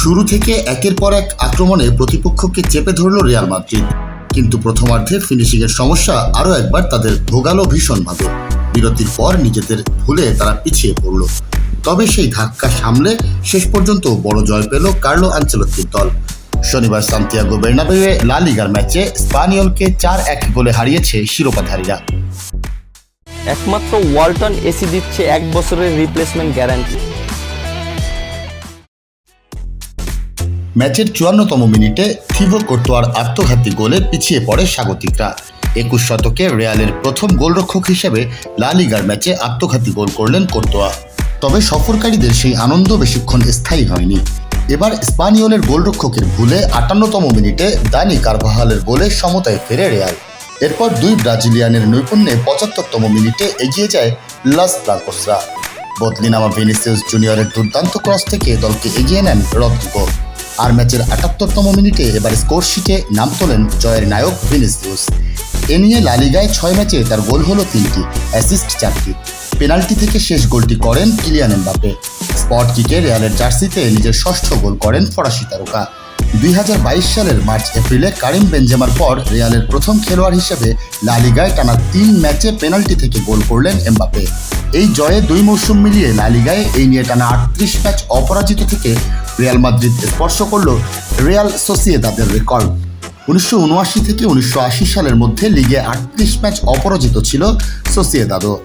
শুরু থেকে একের পর এক আক্রমণে প্রতিপক্ষকে চেপে ধরল রিয়াল মাদ্রিদ, কিন্তু প্রথমার্ধে ফিনিশিংয়ের সমস্যা আরও একবার তাদের ভোগালো ভীষণভাবে। বিরতির পর নিজেদের ভুলে তারা পিছিয়ে পড়ল, তবে সেই ধাক্কা সামলে শেষ পর্যন্ত বড় জয় পেল কার্লো আনচেলত্তির দল। শনিবার সান্তিয়াগো বের্নাবেউয়ে লা লিগার ম্যাচে স্পানিয়লকে 4-1 গোলে হারিয়েছে শিরোপাধারীরা। একমাত্র ওয়ালটন এসি দিচ্ছে 1 বছরের রিপ্লেসমেন্ট গ্যারান্টি। ম্যাচের 54তম মিনিটে থিবো কোর্তোয়ার আত্মঘাতী গোলে পিছিয়ে পড়ে স্বাগতিকরা। 21 শতকে রিয়ালের প্রথম গোলরক্ষক হিসেবে লা লিগার ম্যাচে আত্মঘাতী গোল করলেন কোর্তোয়া। তবে সফরকারীদের সেই আনন্দ বেশিক্ষণ স্থায়ী হয়নি। এবার স্পানিয়লের গোলরক্ষকের ভুলে 58তম মিনিটে দানি কারভাহালের গোলে সমতায় ফেরে রিয়াল। এরপর দুই ব্রাজিলিয়ানের নৈপুণ্যে 75তম মিনিটে এগিয়ে যায় লাস ব্লাঙ্কোসরা। বদলি নামা ভিনিসিয়াস জুনিয়রের দুর্দান্ত ক্রস থেকে দলকে এগিয়ে নেন রদ্রিগো। আর ম্যাচের 78তম মিনিটে এবার স্কোরশিটে নাম তোলেন জয়ের নায়ক ভিনিসিয়াস। এ নিয়ে লা লিগায় 6 ম্যাচে তার গোল হলো 3টি, অ্যাসিস্ট 4টি। পেনাল্টি থেকে শেষ গোলটি করেন কিলিয়ান এমবাপে। স্পট কিকে রিয়ালের জার্সিতে নিজের 6ষ্ঠ গোল করেন ফরাসি তারকা। 2022 সালের মার্চ-এপ্রিলে কারিম বেনজেমার পর রিয়ালের প্রথম খেলোয়াড় হিসেবে লা লিগায় টানা 3 ম্যাচে পেনাল্টি থেকে গোল করলেন এমবাপে। এই জয়ে 2 মৌসুম মিলিয়ে লা লিগায় এই নিয়ে টানা 38 ম্যাচ অপরাজিত থেকে রিয়াল মাদ্রিদ স্পর্শ করল রিয়াল সোসিয়েদাদের রেকর্ড। 1979 থেকে 1980 সালের মধ্যে লিগে 38 ম্যাচ অপরাজিত ছিল সোসিয়েদাদও।